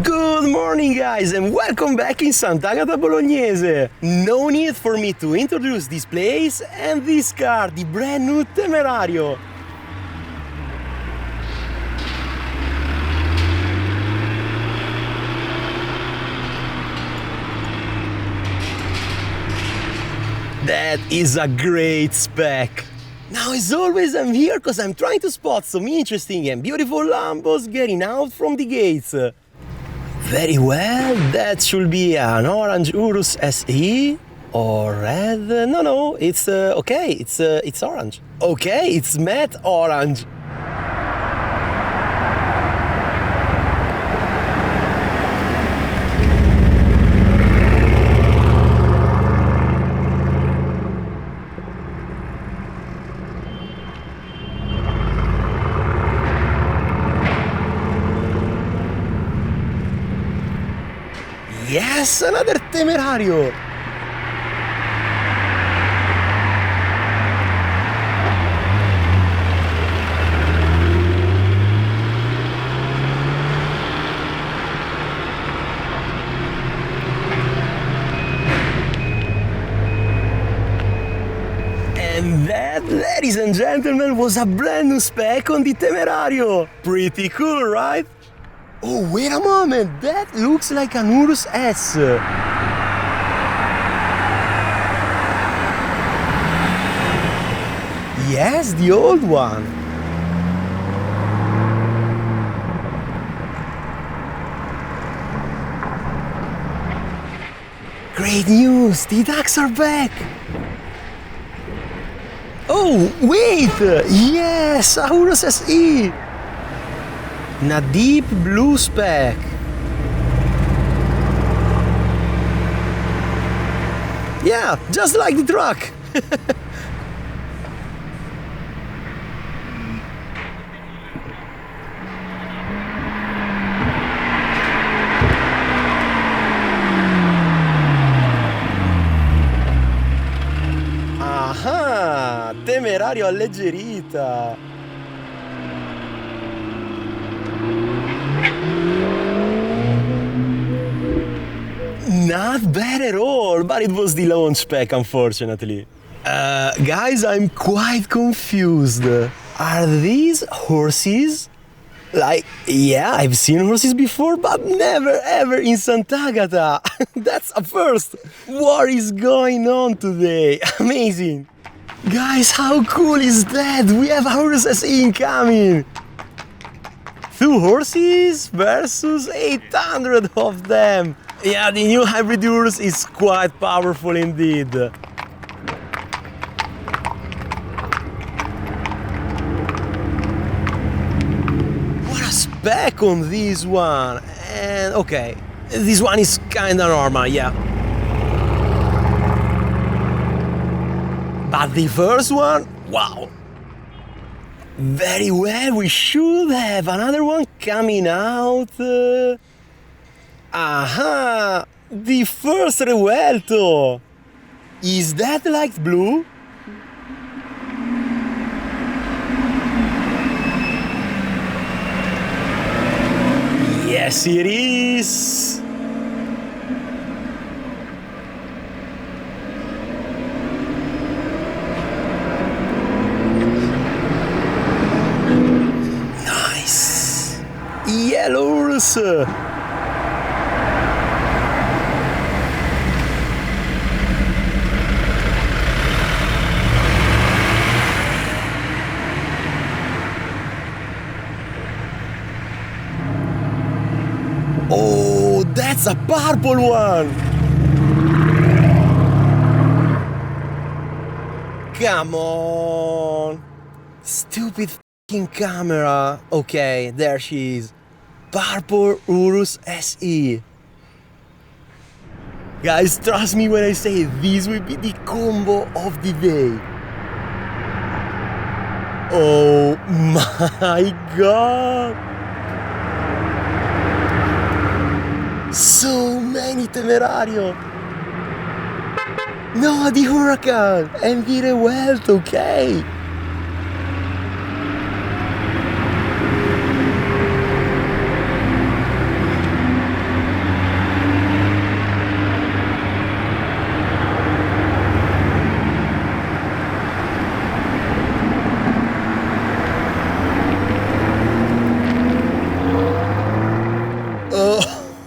Good morning guys and welcome back in Sant'Agata Bolognese! No need for me to introduce this place and this car, the brand new Temerario. That is a great spec! Now as always I'm here because I'm trying to spot some interesting and beautiful Lambos getting out from the gates. Very well, that should be an orange Urus SE or red. No, it's okay. It's orange. Okay, it's matte orange. Yes, another Temerario! And that, ladies and gentlemen, was a brand new spec on the Temerario! Pretty cool, right? Oh, wait a moment, that looks like an Urus S. Yes, the old one. Great news, the ducks are back. Oh, wait, yes, a Urus SE. In a deep blue spec. Yeah, just like the truck. Aha, Temerario alleggerita. Not bad at all, but it was the launch spec, unfortunately. Guys, I'm quite confused. Are these horses? Like, yeah, I've seen horses before, but never ever in Sant'Agata. That's a first. What is going on today? Amazing. Guys, how cool is that? We have Urus SE incoming. 2 horses versus 800 of them. Yeah, the new hybrid Urus is quite powerful indeed. What a spec on this one! And okay, this one is kinda normal, yeah. But the first one, wow! Very well, we should have another one coming out. Aha! The first Revuelto! Is that light blue? Yes, it is! Nice! Yellow Urus! Oh, that's a purple one! Come on! Stupid f***ing camera! Okay, there she is. Purple Urus SE. Guys, trust me when I say this will be the combo of the day. Oh my god! So many Temerario! No, the Huracan and the Revuelto, okay!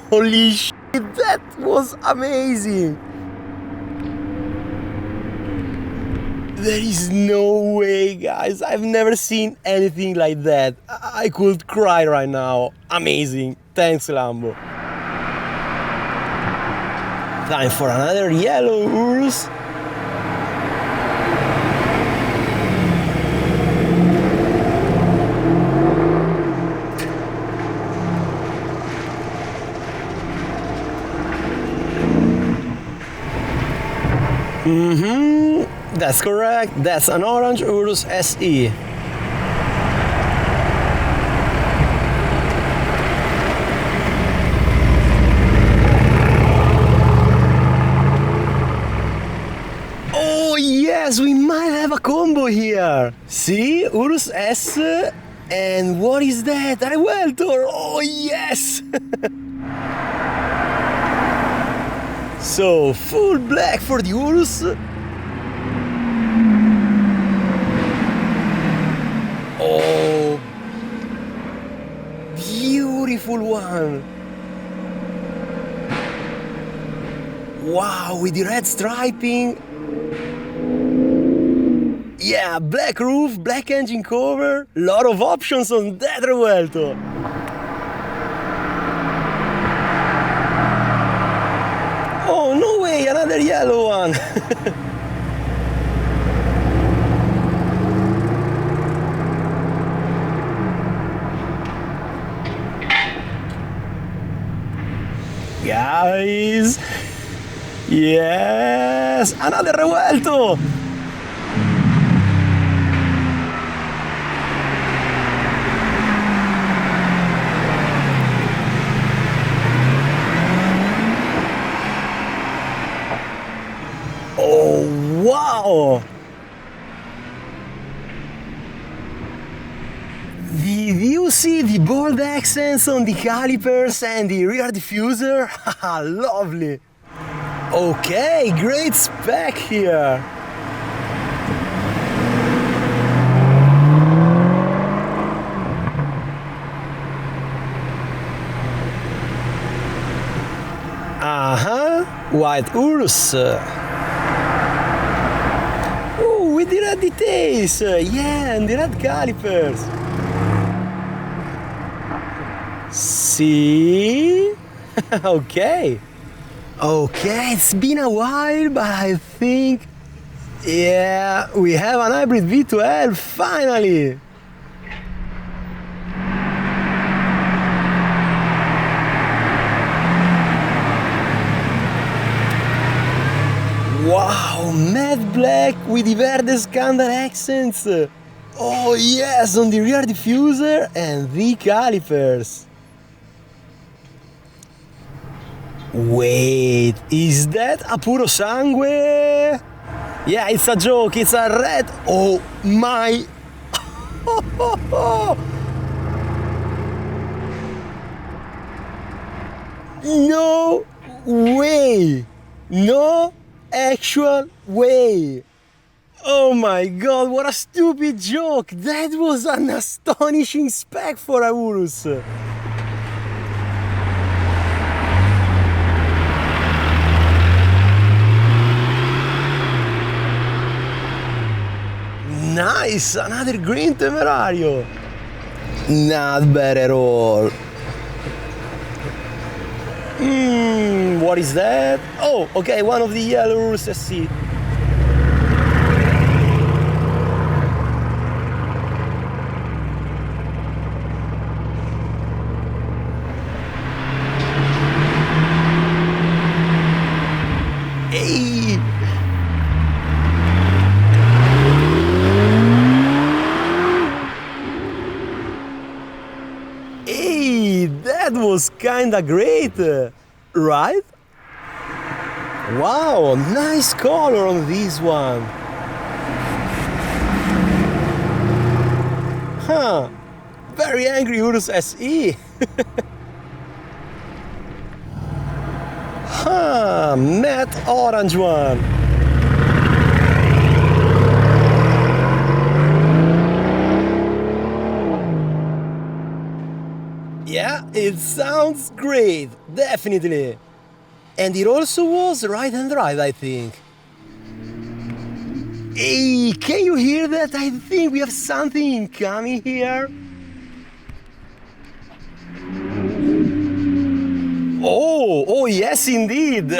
Holy shit, that was amazing! There is no way, guys. I've never seen anything like that. I could cry right now. Amazing. Thanks, Lambo. Time for another yellow Urus. That's correct. That's an orange Urus SE. Oh yes, we might have a combo here. See, Urus S, and what is that? Revuelto. Oh yes. So full black for the Urus. Oh, beautiful one. Wow, with the red striping. Yeah, black roof, black engine cover. Lot of options on that Revuelto. Oh, no way, another yellow one. Guys, yes, another Revuelto. Oh, wow. Did you see the bold accents on the calipers and the rear diffuser? Haha, lovely! Okay, great spec here! White Urus! Oh, with the red details! Yeah, and the red calipers! See? Okay. Okay, it's been a while, but I think... Yeah, we have an hybrid V12, finally! Wow, matte black with the Verde Scandal accents! Oh yes, on the rear diffuser and the calipers! Wait, is that a puro sangue? Yeah, it's a joke, it's a red. Oh my. No way. No actual way. Oh my god, what a stupid joke. That was an astonishing spec for a Urus. Nice, another green Temerario. Not bad at all. What is that? Oh, okay, one of the yellow Urus SE. Hey! That was kinda great, right? Wow, nice color on this one. Huh, very angry Urus SE. Huh, matte orange one. Yeah, It sounds great, definitely. And it also was right hand drive, I think. Hey, can you hear that? I think we have something coming here. Oh yes, indeed.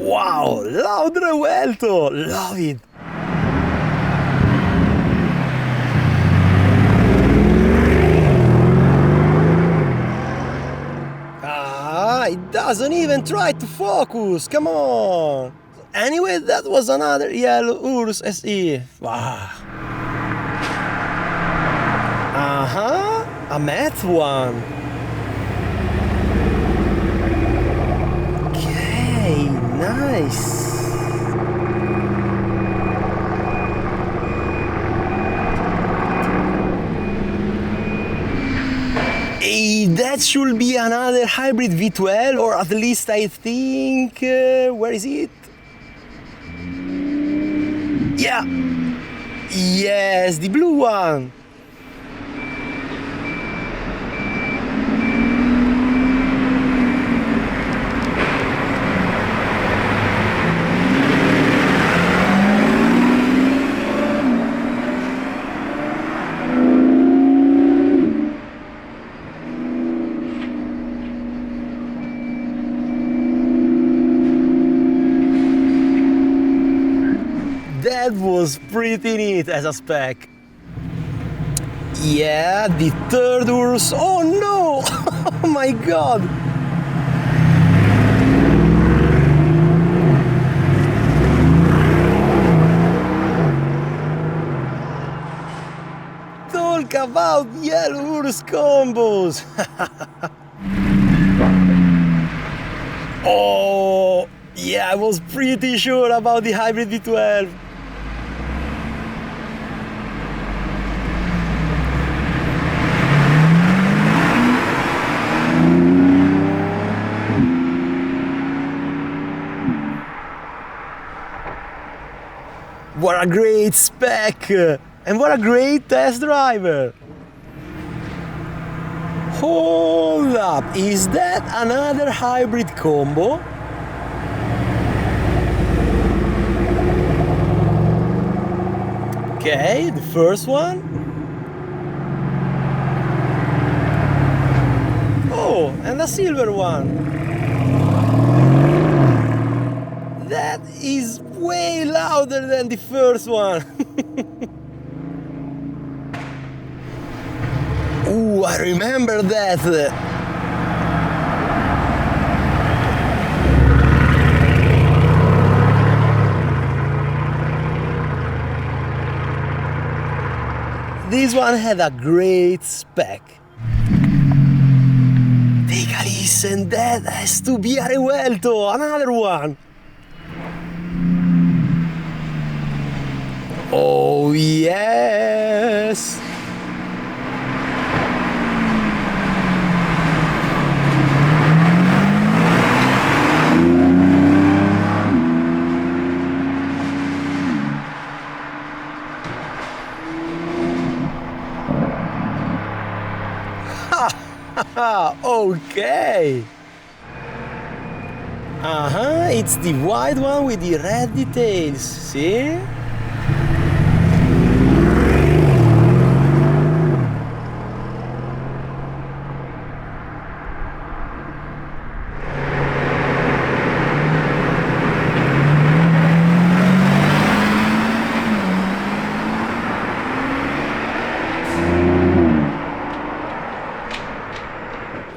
Wow, loud Revuelto, love it. It doesn't even try to focus, come on. Anyway, that was another yellow Urus SE. Wow. A matte one. Okay, nice. Hey, that should be another hybrid V12, or at least I think... where is it? Yeah! Yes, the blue one! That was pretty neat as a spec. Yeah, the third Urus. Oh no! Oh my god! Talk about yellow Urus combos! Oh, yeah, I was pretty sure about the hybrid V12. What a great spec! And what a great test driver! Hold up, is that another hybrid combo? Okay, the first one. Oh, and a silver one. That is way louder than the first one. Ooh, I remember that. This one had a great spec. Take a listen, that has to be a Revuelto, another one. Oh yes! Okay! It's the white one with the red details, see?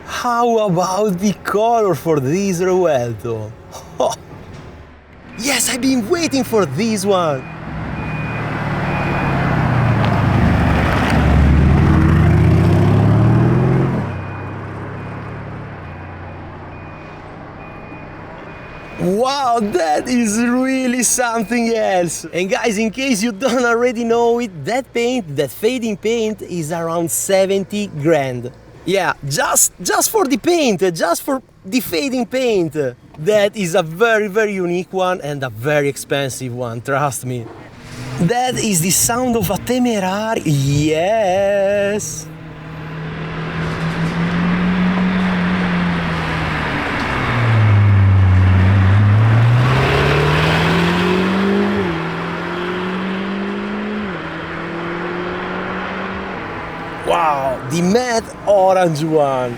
How about the color for this Revuelto? Oh. Yes, I've been waiting for this one! Wow, that is really something else. And guys, in case you don't already know it, that paint, that fading paint, is around 70 grand. Yeah, just for the paint, just for the fading paint. That is a very, very unique one and a very expensive one, trust me. That is the sound of a Temerario. Yes. Wow, the matte orange one.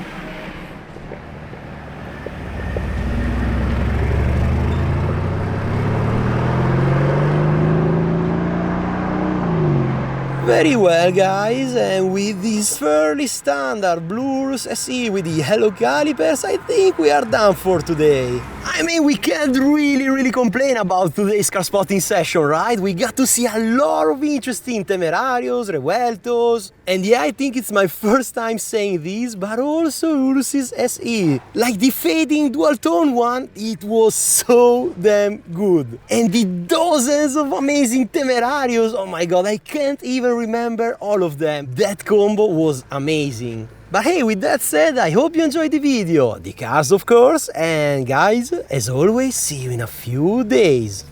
Very well, guys, and with this fairly standard Urus SE with the yellow calipers, I think we are done for today. I mean, we can't really complain about today's car spotting session, right? We got to see a lot of interesting Temerarios, Revueltos, and yeah, I think it's my first time saying this, but also Urus SE. Like the fading dual tone one, it was so damn good. And the dozens of amazing Temerarios, oh my god, I can't even remember all of them. That combo was amazing. But hey, with that said, I hope you enjoyed the video, the cars of course, and guys, as always, see you in a few days.